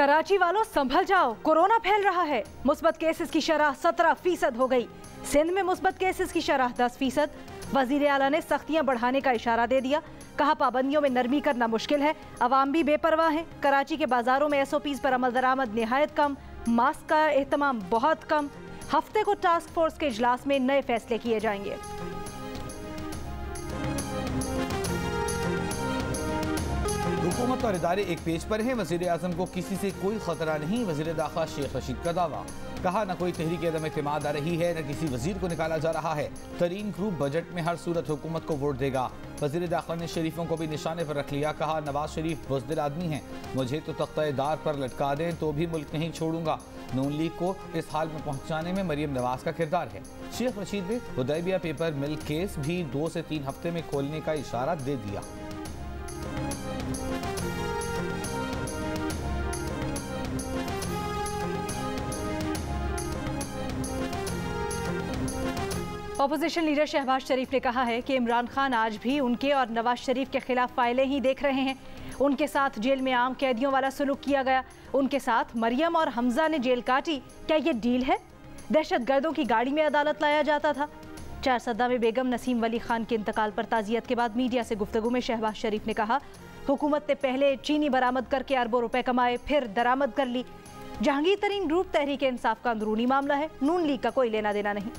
कराची वालों संभल जाओ, कोरोना फैल रहा है। मुस्बत केसेस की शरह 17% हो गई। सिंध में मुस्बत केसेस की शरह 10%। वजीर आला ने सख्तियां बढ़ाने का इशारा दे दिया। कहा पाबंदियों में नरमी करना मुश्किल है, अवाम भी बेपरवाह है। कराची के बाजारों में SOPs पर अमल दरामद निहायत कम, मास्क का एहतमाम बहुत कम। हफ्ते को टास्क फोर्स के इजलास में नए फैसले किए जाएंगे। हुकूमत और इदारे एक पेज पर हैं। वज़ीर आज़म को किसी से कोई खतरा नहीं, वज़ीर दाखिला शेख रशीद का दावा। कहा न कोई तहरीक अदम एतमाद आ रही है, न किसी वजीर को निकाला जा रहा है। तरीन ग्रुप बजट में हर सूरत हुकूमत को वोट देगा। वज़ीर दाखिला ने शरीफों को भी निशाने पर रख लिया। कहा नवाज शरीफ बुज़दिल आदमी हैं, मुझे तो तख्ता-ए-दार पर लटका दें तो भी मुल्क नहीं छोड़ूंगा। नून लीग को इस हाल में पहुंचाने में मरियम नवाज का किरदार है। शेख रशीद ने हुदैबिया पेपर मिल केस भी 2 से 3 हफ्ते में खोलने का इशारा दे दिया। ऑपोजिशन लीडर शहबाज शरीफ ने कहा है कि इमरान खान आज भी उनके और नवाज शरीफ के खिलाफ फाइलें ही देख रहे हैं। उनके साथ जेल में आम कैदियों वाला सलूक किया गया, उनके साथ मरियम और हमजा ने जेल काटी। क्या ये डील है? दहशत गर्दों की गाड़ी में अदालत लाया जाता था। 4 सद्दा में बेगम नसीम वली खान के इंतकाल पर ताज़ियत के बाद मीडिया से गुफ्तगू में शहबाज शरीफ ने कहा, हुकूमत ने पहले चीनी बरामद करके अरबों रुपए कमाए, फिर दरामद कर ली। जहांगीर तरीन ग्रुप तहरीक इंसाफ का अंदरूनी मामला है, नून लीग का कोई लेना देना नहीं।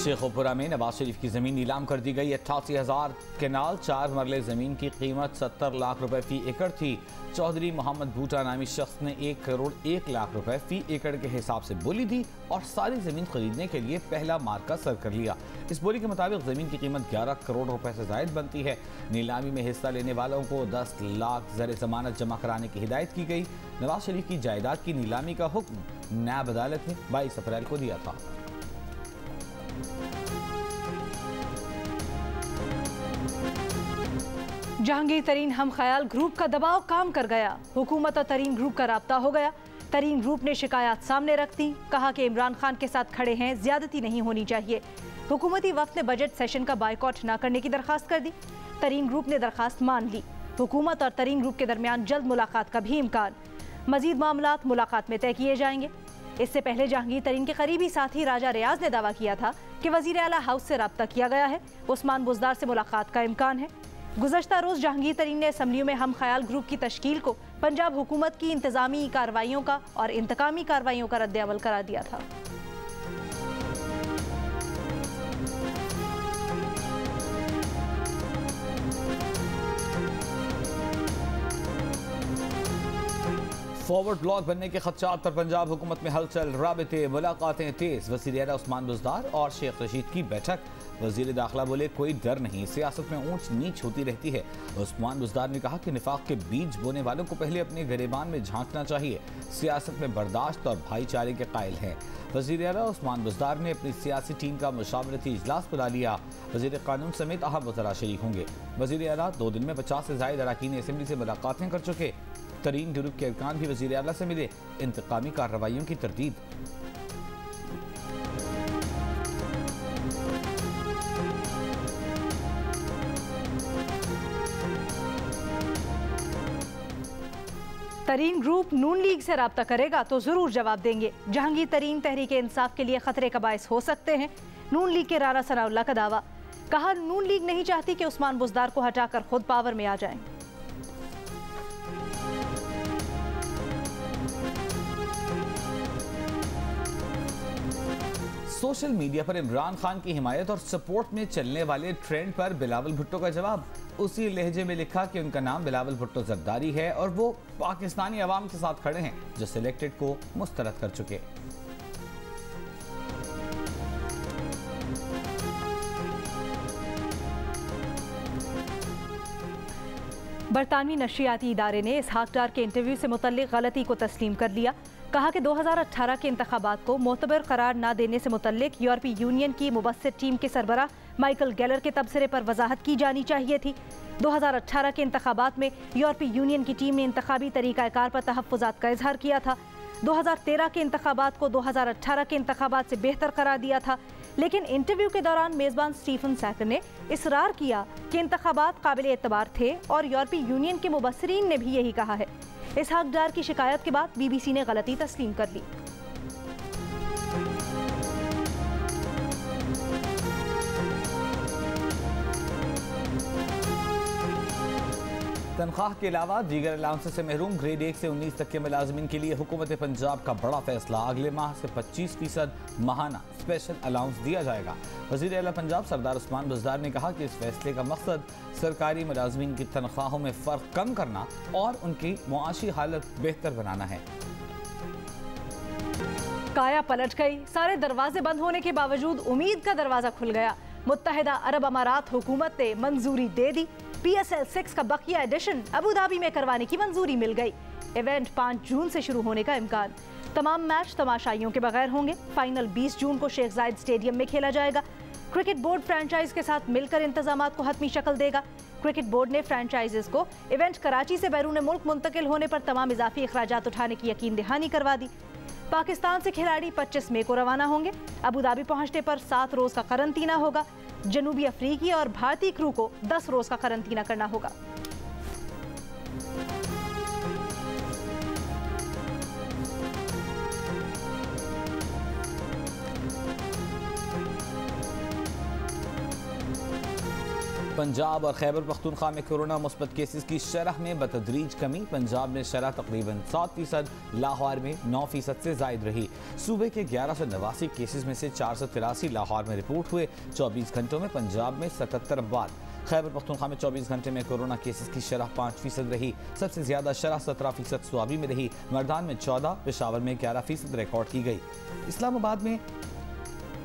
शेखोपुरा में नवाज शरीफ की जमीन नीलाम कर दी गई। 88,000 केनाल 4 मरले जमीन की कीमत 70 लाख रुपए फी एकड़ थी। चौधरी मोहम्मद भूटा नामी शख्स ने 1 करोड़ 1 लाख रुपए फी एकड़ के हिसाब से बोली दी और सारी जमीन खरीदने के लिए पहला मार्का सर कर लिया। इस बोली के मुताबिक जमीन की कीमत 11 करोड़ रुपए से जायद बनती है। नीलामी में हिस्सा लेने वालों को 10 लाख ज़र जमानत जमा कराने की हिदायत की गई। नवाज शरीफ की जायदाद की नीलामी का हुक्म नायब अदालत ने 22 अप्रैल को दिया था। जहांगीर तरीन हम ख्याल ग्रुप का दबाव काम कर गया। हुकूमत और तरीन ग्रुप का राब्ता हो गया। तरीन ग्रुप ने शिकायत सामने रख दी। कहा कि इमरान खान के साथ खड़े हैं, ज्यादती नहीं होनी चाहिए। हुकूमती वक्त ने बजट सेशन का बायकॉट न करने की दरखास्त कर दी। तरीन ग्रुप ने दरखास्त मान ली। हुकूमत और तरीन ग्रुप के दरमियान जल्द मुलाकात का भी इम्कान। मजीद मामलात मुलाकात में तय किए जाएंगे। इससे पहले जहांगीर तरीन के करीबी साथी राजा रियाज ने दावा किया था कि वजीर आला हाउस से राब्ता किया गया है, उस्मान बुज़दार से मुलाकात का इम्कान है। गुज़श्ता रोज़ जहांगीर तरीन ने असम्बलियों में हम ख्याल ग्रुप की तश्कील को पंजाब हुकूमत की इंतजामी कार्रवाइयों का और इंतकामी कार्रवाइयों का रद्द-ए-अमल करार दिया था। फॉरवर्ड ब्लॉक बनने के खदशात पर पंजाब हुकूमत में हलचल, राबिते मुलाकातें तेज। वज़ीर आला उस्मान बुज़दार और शेख रशीद की बैठक। वज़ीर दाखिला बोले कोई डर नहीं, सियासत में ऊंच नीच होती रहती है। उस्मान बुज़दार ने कहा कि निफाक के बीज बोने वालों को पहले अपने गिरेबान में झांकना चाहिए। सियासत में बर्दाश्त और भाईचारे के कायल हैं। वज़ीर आला उस्मान बुज़दार ने अपनी सियासी टीम का मुशावरती इजलास बुला लिया। वज़ीर कानून समेत अहम वज़रा शरीक होंगे। वज़ीर आला 2 दिन में 50 से ज़ायद अरकान असेंबली से मुलाकातें कर चुके। तरीन ग्रुप के अरकान भी वज़ीर आला से मिले। इंतकामी कार्रवाइयों की तरदीद। तरीन ग्रुप नून लीग से राब्ता करेगा तो जरूर जवाब देंगे। जहांगीर तरीन तहरीक इंसाफ के लिए खतरे का बायस हो सकते हैं। नून लीग के राना सनाउल्लाह का दावा। कहा नून लीग नहीं चाहती कि उस्मान बुज़दार को हटाकर खुद पावर में आ जाएं। सोशल मीडिया पर इमरान खान की हिमायत और सपोर्ट में चलने वाले ट्रेंड पर बिलावल भुट्टो का जवाब। उसी लहजे में लिखा कि उनका नाम बिलावल भुट्टो जरदारी है और वो पाकिस्तानी अवाम के साथ खड़े हैं जो सिलेक्टेड को मुस्तरद कर चुके। बरतानवी नशरियाती इदारे ने इसहाक डार के इंटरव्यू से मुतल्लिक गलती को तस्लीम कर लिया। कहा कि 2018 के इंतखाबात को मोतबर करार न देने से मुतल्लिक यूरोपीय यूनियन की मुबस्सिर टीम के सरबराह माइकल गैलर के तबसरे पर वजाहत की जानी चाहिए थी। 2018 के इंतखाबात में यूरोपीय यूनियन की टीम ने इंतखाबी तरीक़ाकार पर तहफ़्फ़ुज़ात का इजहार किया था। 2013 के इंतखाबात को 2018 के इंतखाबात से बेहतर करार दिया था, लेकिन इंटरव्यू के दौरान मेजबान स्टीफन सैकर ने इसरार किया कि इंतखाबात काबिल एतबार थे और यूरोपीय यूनियन के मुबस्सिरीन ने भी यही कहा है। इसहाक डार की शिकायत के बाद BBC ने गलती तस्लीम कर ली। तनख्वाह के अलावा दीगर अलाउंसेस से महरूम ग्रेड 1 से 19 तक के मुलाजमीन के लिए हुकूमत पंजाब का बड़ा फैसला। अगले माह से 25% माहाना स्पेशल अलाउंस दिया जाएगा। वज़ीर आला पंजाब सरदार उस्मान बुज़दार ने कहा कि इस फैसले का मकसद सरकारी मुलाजमीन की तनख्वाहों में फ़र्क कम करना और उनकी मुआशी हालत बेहतर बनाना है। काया पलट गई। सारे दरवाजे बंद होने के बावजूद उम्मीद का दरवाजा खुल गया। मुत्तहिदा अरब अमारात हुकूमत ने मंजूरी दे दी। PSL 6 का बकिया एडिशन अबू धाबी में करवाने की मंजूरी मिल गई। इवेंट 5 जून से शुरू होने का इम्कान। तमाम मैच तमाशाइयों के बगैर होंगे। फाइनल 20 जून को शेख जायद स्टेडियम में खेला जाएगा। क्रिकेट बोर्ड फ्रेंचाइज के साथ मिलकर इंतजामात को हतमी शक्ल देगा। क्रिकेट बोर्ड ने फ्रेंचाइजेस को इवेंट कराची से बैरून मुल्क मुंतकिल होने पर तमाम इजाफी अखराजात उठाने की यकीन दहानी करवा दी। पाकिस्तान से खिलाड़ी 25 मई को रवाना होंगे। अबू धाबी पहुंचने पर 7 रोज का करंतना होगा। जनूबी अफ्रीकी और भारतीय क्रू को 10 रोज का करंतना करना होगा। पंजाब और खैबर पख्तूनख्वा में कोरोना मुस्बत केसेस की शरह में बतदरीज कमी। पंजाब में शरह तकरीबन 7%, लाहौर में 9% से जायद रही। सूबे के 1189 केसेस में से 483 लाहौर में रिपोर्ट हुए। 24 घंटों में पंजाब में 77 अफवात। खैबर पख्तूनख्वा में 24 घंटे में कोरोना केसेस की शरह 5% रही। सबसे ज्यादा शरह 17% स्वाबी में रही। मर्दान में 14, पेशावर में 11% रिकॉर्ड की गई। इस्लामाबाद में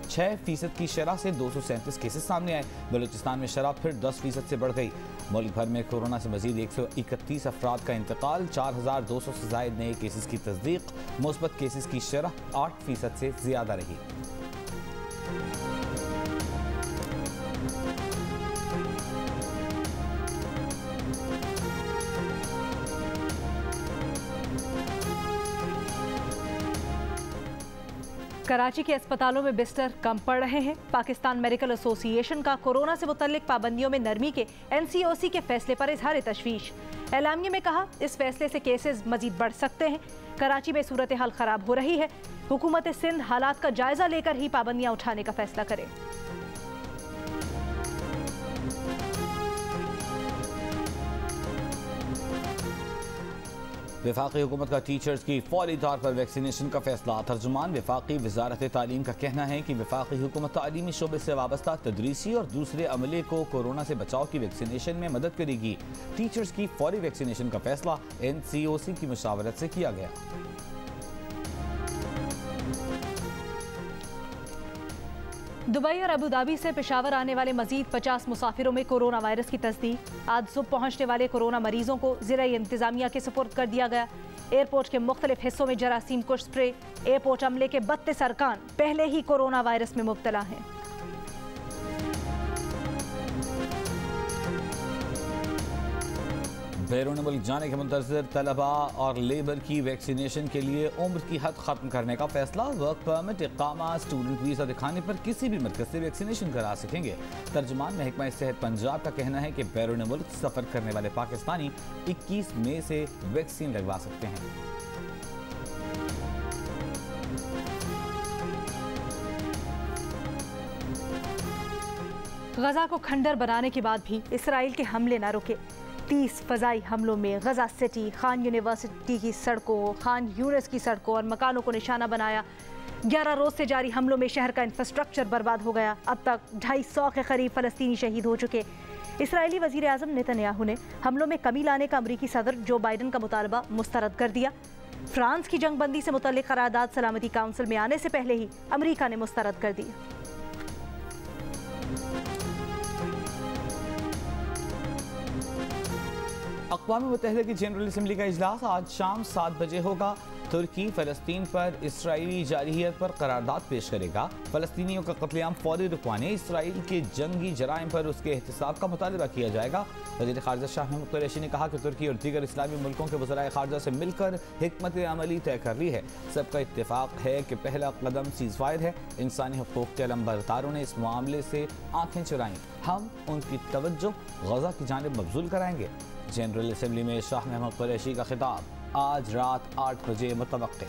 6% की शरह से 237 केसेस सामने आए। बलूचिस्तान में शरह फिर 10% से बढ़ गई। मुल्क भर में कोरोना से मजीद 131 अफराद का इंतकाल। 4200 से जायद नए केसेस की तस्दीक। मुस्बत केसेस की शरह 8% से ज्यादा रही। कराची के अस्पतालों में बिस्तर कम पड़ रहे हैं। पाकिस्तान मेडिकल एसोसिएशन का कोरोना से मुतल्लिक पाबंदियों में नरमी के NCOC के फैसले पर इजहार तशवीश। एलामिया में कहा, इस फैसले से केसेस मजीद बढ़ सकते हैं। कराची में सूरत हाल खराब हो रही है। हुकूमत सिंध हालात का जायजा लेकर ही पाबंदियां उठाने का फैसला करे। वफाकी हुकूमत का टीचर्स की फौरी तौर पर वैक्सीनेशन का फैसला। तर्जुमान वफाकी वजारत तालीम का कहना है कि वफाकी हुकूमत तालीमी शोबे से वाबस्ता तदरीसी और दूसरे अमले को कोरोना से बचाव की वैक्सीनेशन में मदद करेगी। टीचर्स की फौरी वैक्सीनेशन का फैसला NCOC की मुशावरत से किया गया। दुबई और अबू धाबी से पेशावर आने वाले मजीद 50 मुसाफिरों में कोरोना वायरस की तस्दीक। आज सुबह पहुंचने वाले कोरोना मरीजों को ज़िला इंतजामिया के सुपुर्द कर दिया गया। एयरपोर्ट के मुख्तलिफ हिस्सों में जरासीम कुश स्प्रे। एयरपोर्ट अमले के 32 अरकान पहले ही कोरोना वायरस में मुब्तला हैं। बैरून मुल्क जाने के मुंतज़िर तलबा और लेबर की वैक्सीनेशन के लिए उम्र की हद खत्म करने का फैसला। वर्क परमिट, इकामा, स्टूडेंट वीज़ा दिखाने पर किसी भी मरकज़ से वैक्सीनेशन करा सकेंगे। तर्जुमान महकमा सेहत पंजाब का कहना है कि बैरून मुल्क सफ़र करने वाले पाकिस्तानी 21 मई से वैक्सीन लगवा सकते हैं। गजा को खंडर बनाने के बाद भी इसराइल के हमले न रुके। 30 फजाई हमलों में गजा सिटी, खान यूनिवर्सिटी की सड़कों, खान यूनिस की सड़कों और मकानों को निशाना बनाया। 11 रोज से जारी हमलों में शहर का इंफ्रास्ट्रक्चर बर्बाद हो गया। अब तक 250 के करीब फलस्तीनी शहीद हो चुके। इसराइली वजीर आज़म नेतन्याहू ने हमलों में कमी लाने का अमरीकी सदर जो बाइडन का मुतालबा मुस्तरद कर दिया। फ्रांस की जंगबंदी से मुतल्लिक करारदाद सलामती काउंसिल में आने से पहले ही अमरीका ने मुस्तरद कर दी। अक़वाम मुत्तहिदा की जनरल असम्बली का इजलास आज शाम 7 बजे होगा। तुर्की फ़लस्तीन पर इसराइली जारहियत पर करारदाद पेश करेगा। फ़लस्तीनियों का कत्लेआम फौरी रुकवाने इसराइल के जंगी जराइम पर उसके एहतसाब का मुतालबा किया जाएगा। वज़ीर ख़ारजा शाह महमूद कुरैशी ने कहा कि तुर्की और दीगर इस्लामी मुल्कों के वज़राए ख़ारजा से मिलकर हिकमत अमली तय कर ली है। सबका इत्तेफाक है कि पहला कदम सीज़फायर है। इंसानी हुकूक़ के अलमबरदारों ने इस मामले से आँखें चुराईं। हम उनकी तवज्जो गज़ा की जानिब मबज़ूल कराएंगे। जनरल असम्बली में शाह महमूद कुरैशी का खिताब आज रात 8 बजे मुतवक्के।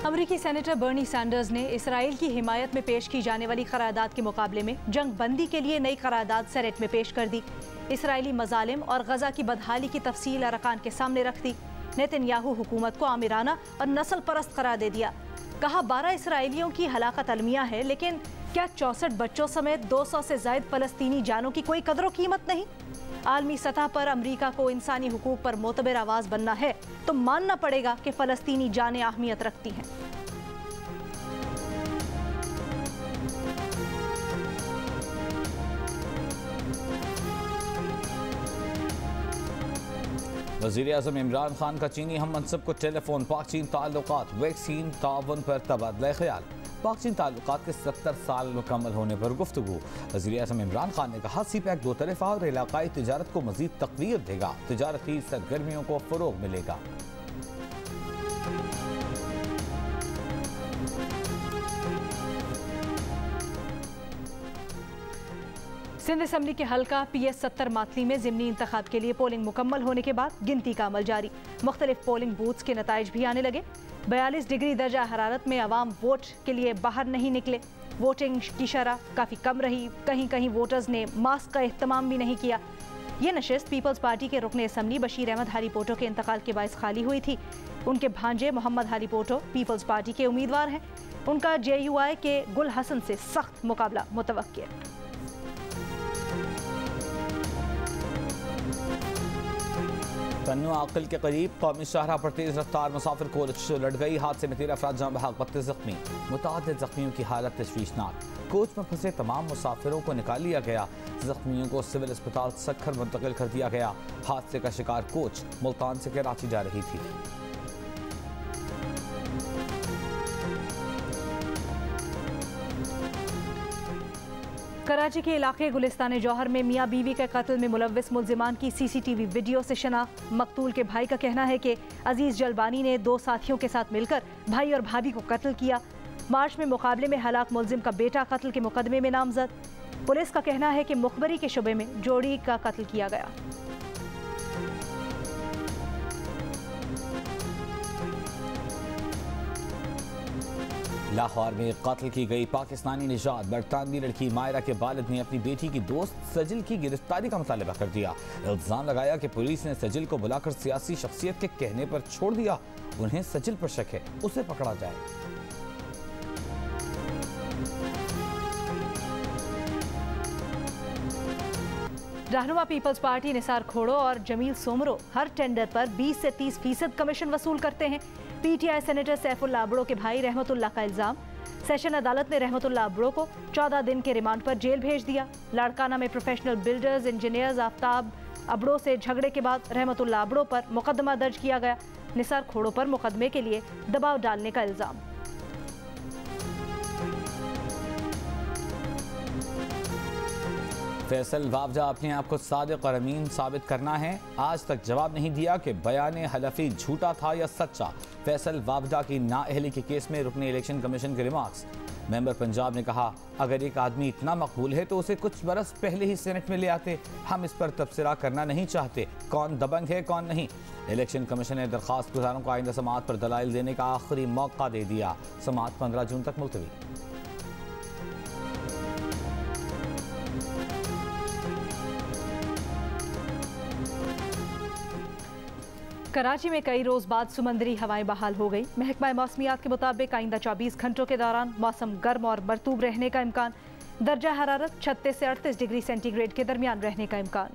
अमरीकी सेनेटर बर्नी सैंडर्स ने इसराइल की हिमायत में पेश की जाने वाली करारदाद के मुकाबले में जंग बंदी के लिए नई करारदाद सेनेट में पेश कर दी। इसराइली मजालिम और गजा की बदहाली की तफसील अरकान के सामने रख दी। नेतन्याहू हुकूमत को आमिराना और नस्ल परस्त करार दे दिया। कहा 12 इसराइलियों की हलाकत अलमिया है, लेकिन क्या 64 बच्चों समेत 200 से ज्यादा फलस्तीनी जानों की कोई कदर कीमत नहीं? आलमी सतह पर अमरीका को इंसानी हुकूक पर मोतबर आवाज बनना है तो मानना पड़ेगा कि फलस्तीनी जानें अहमियत रखती हैं। वज़ीर आज़म इमरान खान का चीनी हम मनसब को टेलीफोन। पाक चीन ताल्लुकात वैक्सीन ताउन पर तबादला ख्याल। पाक चीन ताल्लुकात के 70 साल मुकम्मल होने पर गुफ्तगू। वज़ीर आज़म इमरान खान ने कहा CPEC दो तरफ़ा और इलाकाई तिजारत को मज़ीद तक़वीयत देगा। तिजारती सरगर्मियों को फ़रोग़ मिलेगा। सिंध असम्बली के हल्का PS 70 मातली में ज़िमनी इंतखाब के लिए पोलिंग मुकम्मल होने के बाद गिनती का अमल जारी। मुख्तलिफ पोलिंग बूथ्स के नताइज भी आने लगे। 42 डिग्री दर्जा हरारत में अवाम वोट के लिए बाहर नहीं निकले। वोटिंग की शरह काफ़ी कम रही। कहीं कहीं वोटर्स ने मास्क का एहतमाम भी नहीं किया। ये नशिस्त पीपल्स पार्टी के रुकन असम्बली बशीर अहमद हाली पोटो के इंतकाल के बायस खाली हुई थी। उनके भांजे मोहम्मद हाली पोटो पीपल्स पार्टी के उम्मीदवार हैं। उनका JUI के गुल हसन से सख्त मुकाबला मुतवक्किर। तन्नू आकल के करीब कौमी शाहरा पर तेज रफ्तार मुसाफिर कोच लड़ गई। हादसे में 13 अफराद जान बहक, 32 जख्मी। मुतअद्दिद जख्मियों की हालत तशवीशनाक। कोच में फंसे तमाम मुसाफिरों को निकाल लिया गया। जख्मियों को सिविल अस्पताल सक्खर मुंतकिल कर दिया गया। हादसे का शिकार कोच मुल्तान से कराची जा रही थी। कराची के इलाके गुलिस्तान जौहर में मियाँ बीवी के कत्ल में मुलव्विस मुल्जिमान की CCTV वीडियो से शनाख्त। मकतूल के भाई का कहना है कि अजीज जलबानी ने 2 साथियों के साथ मिलकर भाई और भाभी को कत्ल किया। मार्च में मुकाबले में हलाक मुल्जिम का बेटा कत्ल के मुकदमे में नामजद। पुलिस का कहना है कि मुखबरी के शुबे में जोड़ी का कत्ल किया गया। लाहौर में कत्ल की गई पाकिस्तानी निजात बरतानवी लड़की मायरा के वालिद ने अपनी बेटी की दोस्त सजिल की गिरफ्तारी का मुतालबा कर दिया। इल्जाम लगाया कि पुलिस ने सजिल को बुलाकर सियासी शख्सियत के कहने पर छोड़ दिया। उन्हें सजिल पर शक है, उसे पकड़ा जाए। रहनुमा पीपल्स पार्टी निसार खोड़ो और जमील सोमरो हर टेंडर पर 20 से 30% कमीशन वसूल करते हैं। PTI सेनेटर सैफुल्लाह अबड़ो के भाई रहमतुल्लाह का इल्जाम। सेशन अदालत ने रहमतुल्लाह अबड़ो को 14 दिन के रिमांड पर जेल भेज दिया। लाड़काना में professional builders engineers Aftab Abro से झगड़े के बाद रहमतुल्लाह अबड़ो पर मुकदमा दर्ज किया गया। निसार खोड़ो पर मुकदमे के लिए दबाव डालने का इल्जाम। फैसल वावजा अपने आप को सादिक और अमीन साबित करना है। आज तक जवाब नहीं दिया कि बयान हलफी झूठा था या सच्चा। फैसल वावजा की नाअहली के केस में रुकने इलेक्शन कमीशन के रिमार्क्स। मेंबर पंजाब ने कहा, अगर एक आदमी इतना मकबूल है तो उसे कुछ बरस पहले ही सेनेट में ले आते। हम इस पर तबसरा करना नहीं चाहते, कौन दबंग है कौन नहीं। इलेक्शन कमीशन ने दरख्वास्त गुजारों को आइंदा समाअत पर दलाइल देने का आखिरी मौका दे दिया। समाअत 15 जून तक मुलतवी। कराची में कई रोज बाद समंदरी हवाएं बहाल हो गई। महकमा मौसमियात के मुताबिक आइंदा 24 घंटों के दौरान मौसम गर्म और मरतूब रहने का इम्कान। दर्जा हरारत 36 से 38 डिग्री सेंटीग्रेड के दरमियान रहने का इम्कान।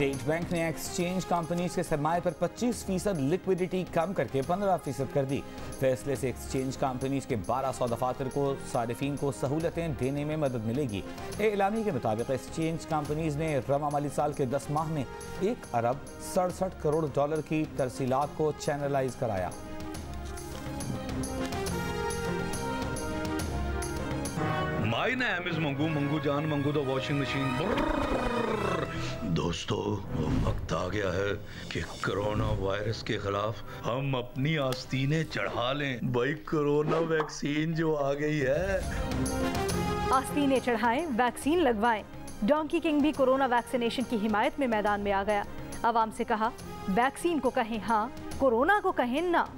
स्टेट बैंक ने एक्सचेंज कंपनीज के सरमाए पर 25% लिक्विडिटी कम करके 15% कर दी। फैसले से एक्सचेंज कंपनीज के 1200 दफातर को सारिफीन को सहूलतें देने में मदद मिलेगी। एलामी के मुताबिक एक्सचेंज कंपनीज ने रवा माली साल के 10 माह में 1 अरब 67 करोड़ डॉलर की तरसीलात को चैनलाइज कराया। My name is Mangu, Mangu जान मंगू द वॉशिंग मशीन। दोस्तों, वक्त आ गया है कि कोरोना वायरस के खिलाफ हम अपनी आस्तीनें चढ़ा लें। भाई कोरोना वैक्सीन जो आ गई है, आस्तीनें चढ़ाएं, वैक्सीन लगवाएं। डोंकी किंग भी कोरोना वैक्सीनेशन की हिमायत में मैदान में आ गया। आवाम से कहा, वैक्सीन को कहें हाँ, कोरोना को कहें ना।